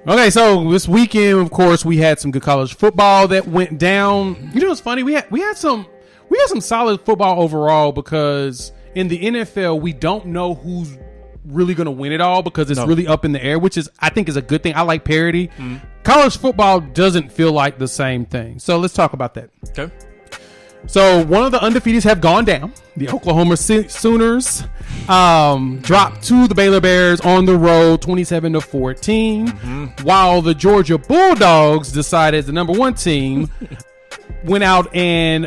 Okay, so this weekend, of course, we had some good college football that went down. You know what's funny? We had some solid football overall because in the NFL we don't know who's really going to win it all because it's really up in the air, which is I think is a good thing. I like parity. College football doesn't feel like the same thing. So let's talk about that. Okay. So one of the undefeateds have gone down. The Oklahoma Sooners dropped to the Baylor Bears on the road 27-14, while the Georgia Bulldogs decided the number one team went out and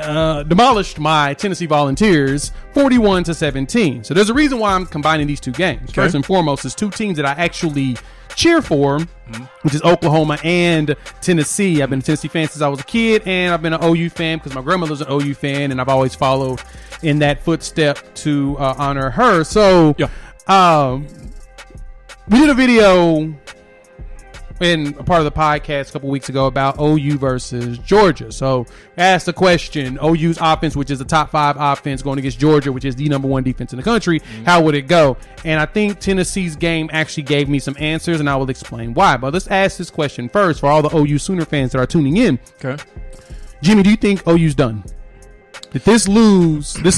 demolished my Tennessee Volunteers 41-17. So there's a reason why I'm combining these two games. Okay. First and foremost, is two teams that I actually cheer for, which is Oklahoma and Tennessee. I've been a Tennessee fan since I was a kid, and I've been an OU fan because my grandmother's an OU fan, and I've always followed in that footstep to honor her. So we did a video in a part of the podcast a couple weeks ago about OU versus Georgia. So asked the question, OU's offense, which is the top 5 offense, going against Georgia, which is the number 1 defense in the country, how would it go? And I think Tennessee's game actually gave me some answers, and I will explain why. But let's ask this question first for all the OU Sooner fans that are tuning in. Okay. Jimmy, do you think OU's done? Did this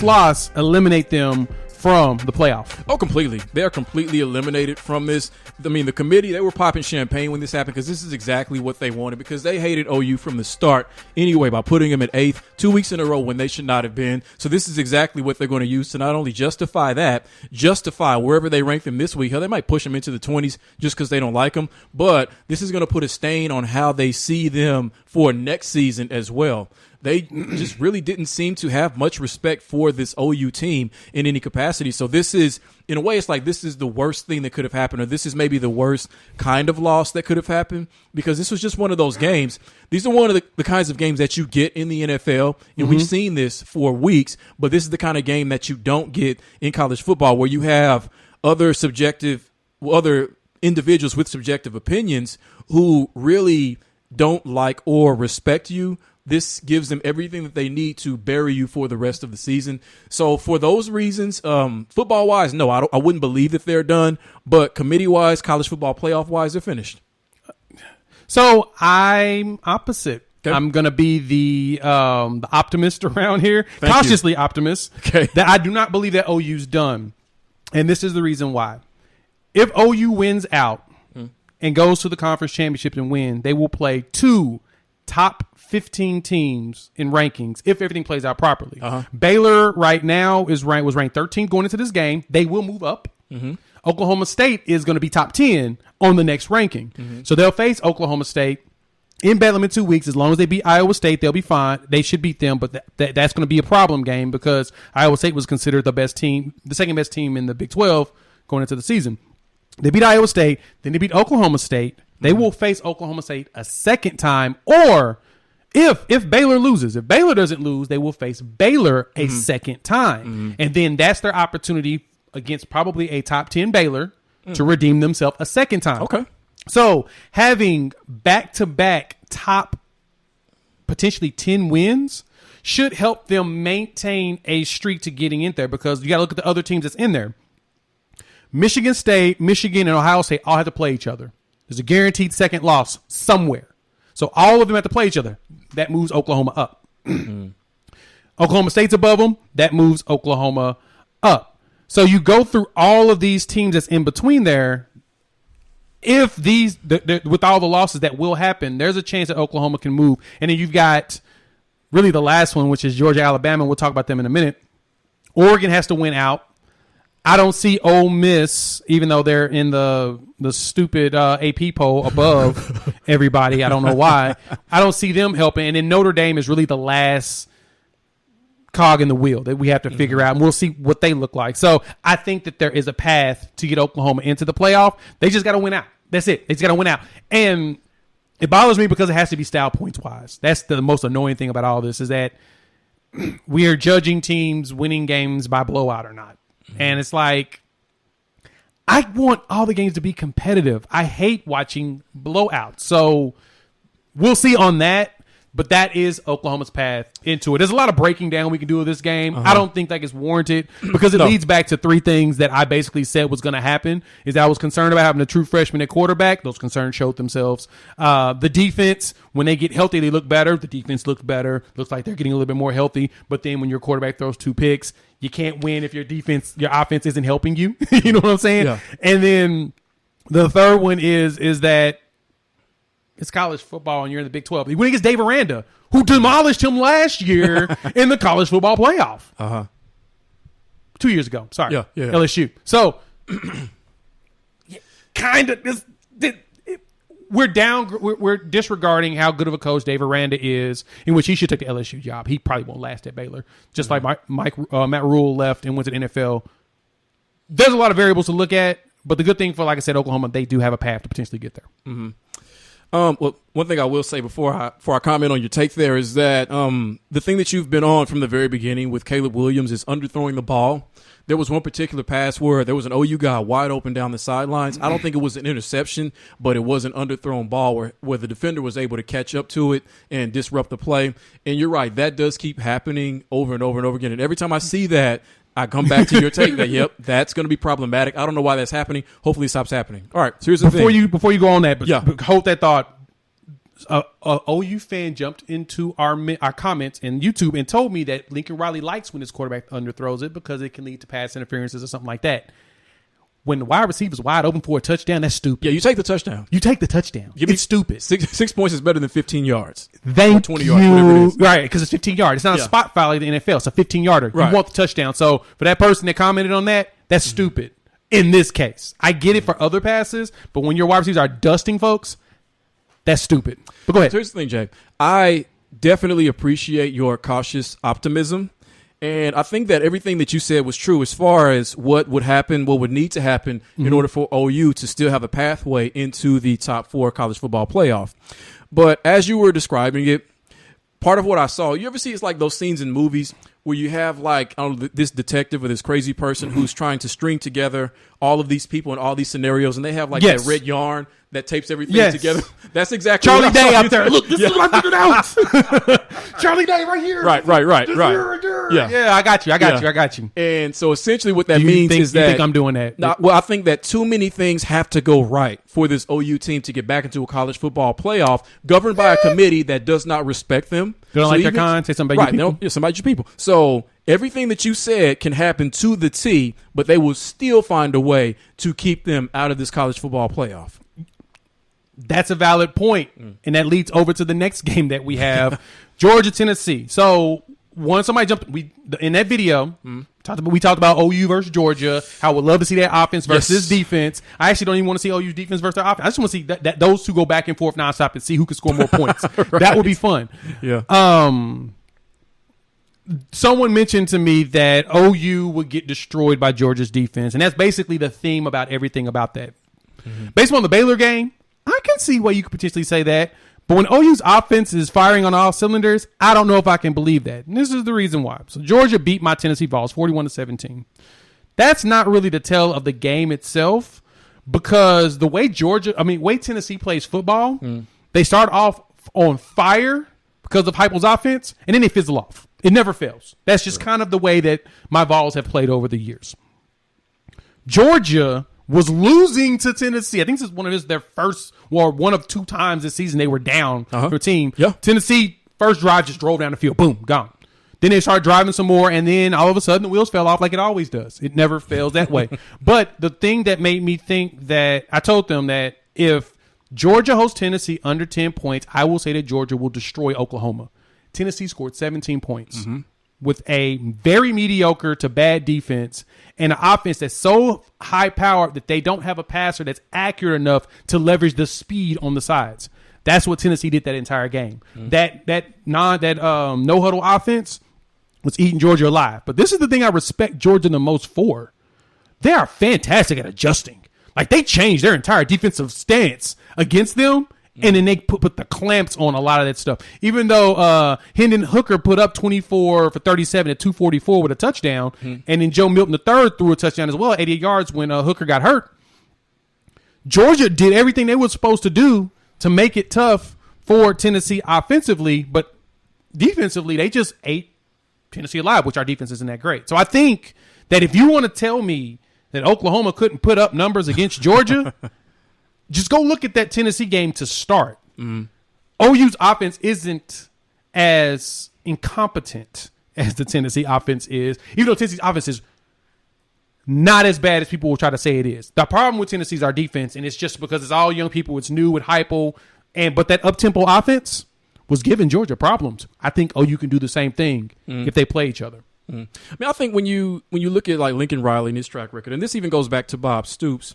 loss eliminate them from the playoff? Oh, completely. They are completely eliminated from this. I mean, the committee, they were popping champagne when this happened because this is exactly what they wanted, because they hated OU from the start anyway by putting them at 8th 2 weeks in a row when they should not have been. So this is exactly what they're going to use to not only justify wherever they rank them this week. Hell, they might push them into the 20s just because they don't like them, but this is going to put a stain on how they see them for next season as well. They just really didn't seem to have much respect for this OU team in any capacity. So this is, in a way, it's like this is the worst thing that could have happened, or this is maybe the worst kind of loss that could have happened, because this was just one of those games. These are one of the kinds of games that you get in the NFL, and we've seen this for weeks, but this is the kind of game that you don't get in college football, where you have other individuals with subjective opinions who really don't like or respect you. This gives them everything that they need to bury you for the rest of the season. So for those reasons, football-wise, no, I wouldn't believe that they're done. But committee-wise, college football playoff-wise, they're finished. So I'm opposite. Okay. I'm going to be the optimist around here, cautiously optimist, that I do not believe that OU's done. And this is the reason why. If OU wins out and goes to the conference championship and win, they will play 2 top 15 teams in rankings if everything plays out properly. Baylor right now was ranked 13th going into this game. They will move up. Oklahoma State is going to be top 10 on the next ranking. So they'll face Oklahoma State in Bedlam in 2 weeks. As long as they beat Iowa State, they'll be fine. They should beat them, but that's going to be a problem game because Iowa State was considered the best team, the second best team in the Big 12 going into the season. They beat Iowa State, then they beat Oklahoma State. They will face Oklahoma State a second time, or if Baylor loses, if Baylor doesn't lose, they will face Baylor a second time. And then that's their opportunity against probably a top 10 Baylor to redeem themselves a second time. Okay. So having back-to-back top potentially 10 wins should help them maintain a streak to getting in there, because you got to look at the other teams that's in there. Michigan State, Michigan, and Ohio State all have to play each other. There's a guaranteed second loss somewhere. So all of them have to play each other. That moves Oklahoma up. Oklahoma State's above them. That moves Oklahoma up. So you go through all of these teams that's in between there. If with all the losses that will happen, there's a chance that Oklahoma can move. And then you've got really the last one, which is Georgia, Alabama. We'll talk about them in a minute. Oregon has to win out. I don't see Ole Miss, even though they're in the stupid AP poll above everybody. I don't know why. I don't see them helping. And then Notre Dame is really the last cog in the wheel that we have to figure out, and we'll see what they look like. So I think that there is a path to get Oklahoma into the playoff. They just got to win out. That's it. They just got to win out. And it bothers me because it has to be style points-wise. That's the most annoying thing about all this, is that we are judging teams winning games by blowout or not. And it's like, I want all the games to be competitive. I hate watching blowouts. So we'll see on that. But that is Oklahoma's path into it. There's a lot of breaking down we can do of this game. I don't think that is warranted because it leads back to three things that I basically said was going to happen. Is that I was concerned about having a true freshman at quarterback. Those concerns showed themselves. The defense, when they get healthy, they look better. The defense looks better. Looks like they're getting a little bit more healthy. But then when your quarterback throws 2 picks, you can't win if your offense isn't helping you. You know what I'm saying? Yeah. And then the third one is that it's college football and you're in the Big 12. When he gets Dave Aranda, who demolished him last year in the college football playoff. 2 years ago. Sorry. Yeah. LSU. So, kind of, we're disregarding how good of a coach Dave Aranda is, in which he should take the LSU job. He probably won't last at Baylor. Just like Matt Rule left and went to the NFL. There's a lot of variables to look at, but the good thing for, like I said, Oklahoma, they do have a path to potentially get there. Well, one thing I will say before I comment on your take there is that the thing that you've been on from the very beginning with Caleb Williams is underthrowing the ball. There was one particular pass where there was an OU guy wide open down the sidelines. I don't think it was an interception, but it was an underthrown ball where the defender was able to catch up to it and disrupt the play. And you're right, that does keep happening over and over and over again. And every time I see that, I come back to your take that, yep, that's going to be problematic. I don't know why that's happening. Hopefully it stops happening. All right, so here's the thing. Before you go on that, Yeah. but hold that thought. A OU fan jumped into our comments in YouTube and told me that Lincoln Riley likes when his quarterback underthrows it because it can lead to pass interferences or something like that. When the wide receiver's wide open for a touchdown, that's stupid. Yeah, you take the touchdown. It's stupid. 6 points is better than 15 yards. Thank 20 you. yards, whatever it is. Right, because it's 15 yards. It's not a spot foul like the NFL. It's a 15-yarder. Right. You want the touchdown. So for that person that commented on that, that's stupid in this case. I get it for other passes, but when your wide receivers are dusting folks, that's stupid. But go ahead. So here's the thing, Jay. I definitely appreciate your cautious optimism. And I think that everything that you said was true as far as what would happen, what would need to happen in order for OU to still have a pathway into the top 4 college football playoff. But as you were describing it, part of what I saw, you ever see it's like those scenes in movies where you have like, I don't know, this detective or this crazy person who's trying to string together all of these people in all these scenarios, and they have like that red yarn that tapes everything together. That's exactly Charlie what I Day saw. out there. Look, this is what I figured out. Charlie Day right here. Right. Yeah, I got you. And so essentially what that means is that... You think I'm doing that? Well, I think that too many things have to go right for this OU team to get back into a college football playoff governed by a committee that does not respect them. They don't like their con, say something about your people. Somebody your people. So everything that you said can happen to the T, but they will still find a way to keep them out of this college football playoff. That's a valid point. And that leads over to the next game that we have, Georgia, Tennessee. So once somebody jumped, in that video, we talked about OU versus Georgia, how we'd love to see that offense versus defense. I actually don't even want to see OU's defense versus their offense. I just want to see that those two go back and forth nonstop and see who can score more points. Right. That would be fun. Yeah. Someone mentioned to me that OU would get destroyed by Georgia's defense, and that's basically the theme about everything about that. Based on the Baylor game, I can see why you could potentially say that. But when OU's offense is firing on all cylinders, I don't know if I can believe that. And this is the reason why. So Georgia beat my Tennessee Vols 41-17. That's not really the tell of the game itself, because the way Tennessee plays football, they start off on fire because of Heupel's offense, and then they fizzle off. It never fails. That's just kind of the way that my Vols have played over the years. Georgia was losing to Tennessee. I think this is their first, one of 2 times this season they were down for a team. Yeah. Tennessee, first drive, just drove down the field. Boom, gone. Then they started driving some more, and then all of a sudden the wheels fell off like it always does. It never fails that way. But the thing that made me think that, I told them that if Georgia hosts Tennessee under 10 points, I will say that Georgia will destroy Oklahoma. Tennessee scored 17 points with a very mediocre to bad defense and an offense that's so high powered that they don't have a passer that's accurate enough to leverage the speed on the sides. That's what Tennessee did that entire game. That no huddle offense was eating Georgia alive. But this is the thing I respect Georgia the most for. They are fantastic at adjusting. Like, they changed their entire defensive stance against them. And then they put the clamps on a lot of that stuff. Even though Hendon Hooker put up 24 for 37 at 244 with a touchdown, and then Joe Milton III threw a touchdown as well, 88 yards when Hooker got hurt. Georgia did everything they were supposed to do to make it tough for Tennessee offensively, but defensively, they just ate Tennessee alive, which our defense isn't that great. So I think that if you want to tell me that Oklahoma couldn't put up numbers against Georgia, just go look at that Tennessee game to start. OU's offense isn't as incompetent as the Tennessee offense is, even though Tennessee's offense is not as bad as people will try to say it is. The problem with Tennessee is our defense, and it's just because it's all young people, it's new with Heupel, but that up-tempo offense was giving Georgia problems. I think OU can do the same thing if they play each other. I mean, I think when you look at like Lincoln Riley and his track record, and this even goes back to Bob Stoops,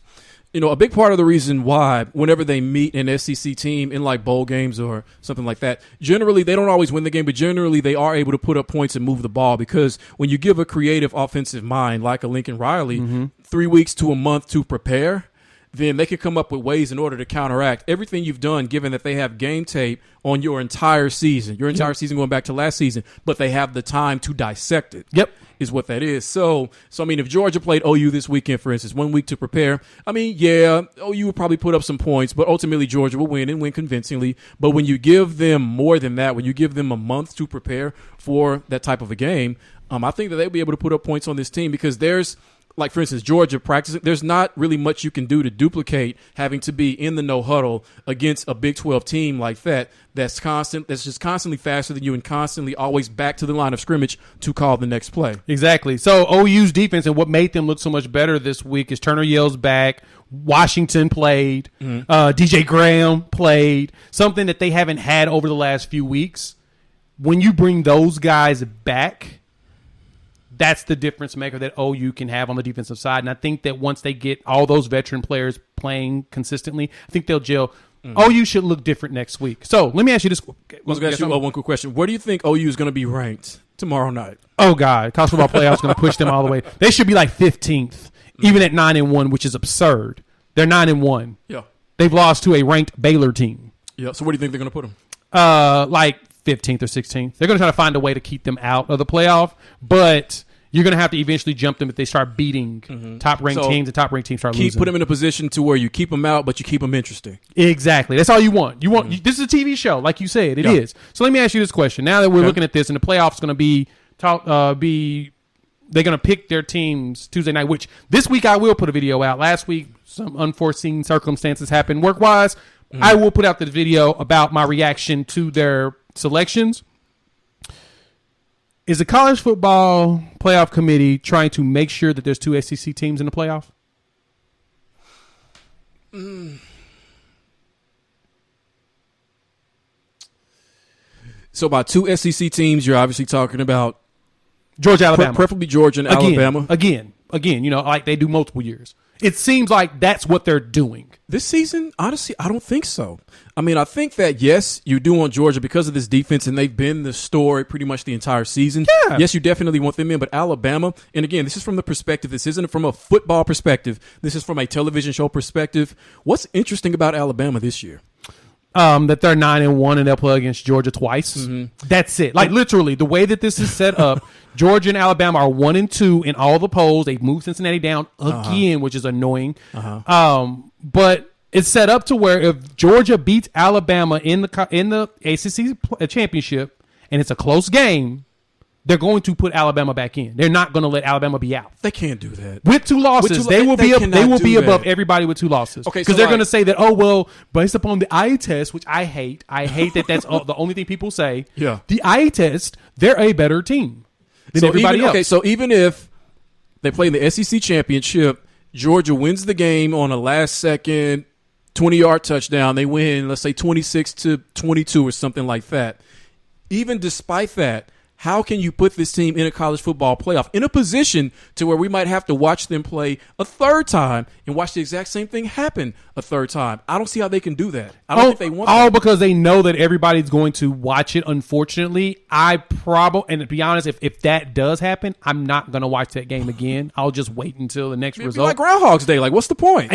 a big part of the reason why whenever they meet an SEC team in like bowl games or something like that, generally they don't always win the game, but generally they are able to put up points and move the ball, because when you give a creative offensive mind like a Lincoln Riley 3 weeks to a month to prepare, then they can come up with ways in order to counteract everything you've done, given that they have game tape on your entire season going back to last season, but they have the time to dissect it. Yep. Is what that is. So I mean, if Georgia played OU this weekend, for instance, 1 week to prepare, I mean, yeah, OU would probably put up some points, but ultimately Georgia will win and win convincingly. But when you give them more than that, when you give them a month to prepare for that type of a game, I think that they'll be able to put up points on this team, because there's, like, for instance, Georgia practicing, there's not really much you can do to duplicate having to be in the no huddle against a Big 12 team like that's just constantly faster than you and constantly always back to the line of scrimmage to call the next play. Exactly. So OU's defense, and what made them look so much better this week, is Turner Yell's back. Washington played. DJ Graham played. Something that they haven't had over the last few weeks. When you bring those guys back, that's the difference maker that OU can have on the defensive side. And I think that once they get all those veteran players playing consistently, I think they'll gel. OU should look different next week. So let me ask you this. I was going to ask you one quick question. Where do you think OU is going to be ranked tomorrow night? Oh, God. College football playoffs is going to push them all the way. They should be like 15th, even at 9-1, which is absurd. They're 9-1. Yeah. They've lost to a ranked Baylor team. Yeah. So where do you think they're going to put them? Like 15th or 16th. They're going to try to find a way to keep them out of the playoff, but you're going to have to eventually jump them if they start beating top-ranked teams, and top-ranked teams start losing. Put them in a position to where you keep them out, but you keep them interesting. Exactly. That's all you want. This is a TV show, like you said. It is. So let me ask you this question. Now that we're looking at this, and the playoffs going to be they're going to pick their teams Tuesday night, which this week I will put a video out. Last week, some unforeseen circumstances happened work-wise. I will put out the video about my reaction to their selections. Is the college football playoff committee trying to make sure that there's two SEC teams in the playoff? So by two SEC teams, you're obviously talking about Georgia, Alabama. Preferably Georgia and Alabama. Again, like they do multiple years. It seems like that's what they're doing. This season, honestly, I don't think so. I mean, I think that, yes, you do want Georgia because of this defense, and they've been the story pretty much the entire season. Yeah. Yes, you definitely want them in, but Alabama, and again, this is from the perspective, this isn't from a football perspective, this is from a television show perspective. What's interesting about Alabama this year? That they're 9-1 and they'll play against Georgia twice. That's it. Like literally, the way that this is set up, Georgia and Alabama are 1-2 in all the polls. They've moved Cincinnati down again, which is annoying. But it's set up to where if Georgia beats Alabama in the ACC championship and it's a close game, they're going to put Alabama back in. They're not going to let Alabama be out. They can't do that. With two losses, they will be above everybody with two losses. Okay, because they're going to say that, oh, well, based upon the eye test, which I hate that that's the only thing people say. Yeah. The eye test, they're a better team than everybody else. Okay, so even if they play in the SEC championship, Georgia wins the game on a last-second 20-yard touchdown. They win, let's say, 26-22 or something like that. Even despite that, how can you put this team in a college football playoff in a position to where we might have to watch them play a third time and watch the exact same thing happen a third time? I don't see how they can do that. I don't think they want that. All because they know that everybody's going to watch it, unfortunately. And to be honest, if that does happen, I'm not going to watch that game again. I'll just wait until the next result. Like Groundhog's Day. Like, what's the point?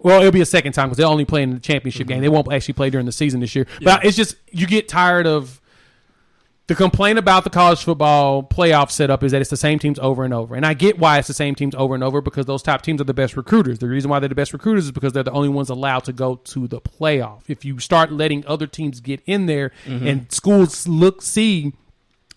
Well, it'll be a second time because they're only playing in the championship game. They won't actually play during the season this year. But it's just you get tired of The complaint about the college football playoff setup is that it's the same teams over and over. And I get why it's the same teams over and over, because those top teams are the best recruiters. The reason why they're the best recruiters is because they're the only ones allowed to go to the playoff. If you start letting other teams get in there and schools see,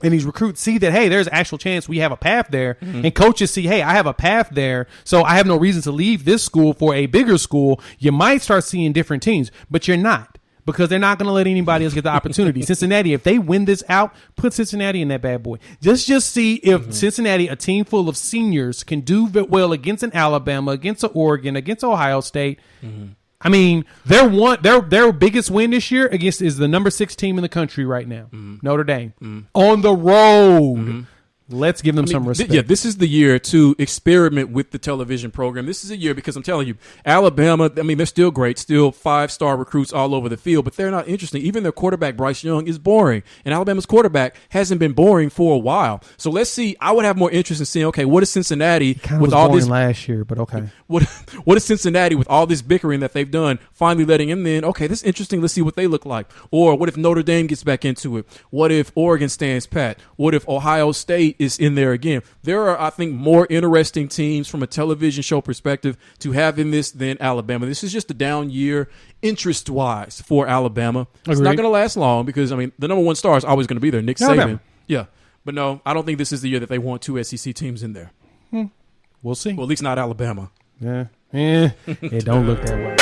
and these recruits see that, hey, there's an actual chance we have a path there, and coaches see, hey, I have a path there, so I have no reason to leave this school for a bigger school, you might start seeing different teams, but you're not. Because they're not going to let anybody else get the opportunity. Cincinnati, if they win this out, put Cincinnati in that bad boy. Just see if Cincinnati, a team full of seniors, can do well against an Alabama, against an Oregon, against Ohio State. I mean, their biggest win this year is the number 6 team in the country right now, Notre Dame, on the road. Let's give them some respect. This is the year to experiment with the television program. This is a year because I'm telling you, Alabama, I mean, they're still great, still 5-star recruits all over the field, but they're not interesting. Even their quarterback, Bryce Young, is boring. And Alabama's quarterback hasn't been boring for a while. So let's see. I would have more interest in seeing, okay, what is Cincinnati with all this last year, but okay. What is Cincinnati with all this bickering that they've done, finally letting him in? Okay, this is interesting. Let's see what they look like. Or what if Notre Dame gets back into it? What if Oregon stands pat? What if Ohio State is in there again? There are, I think, more interesting teams from a television show perspective to have in this than Alabama. This is just a down year interest-wise for Alabama. It's not going to last long because, I mean, the number 1 star is always going to be there, Nick Saban. Yeah. But no, I don't think this is the year that they want 2 SEC teams in there. We'll see. Well, at least not Alabama. Yeah. It don't look that way.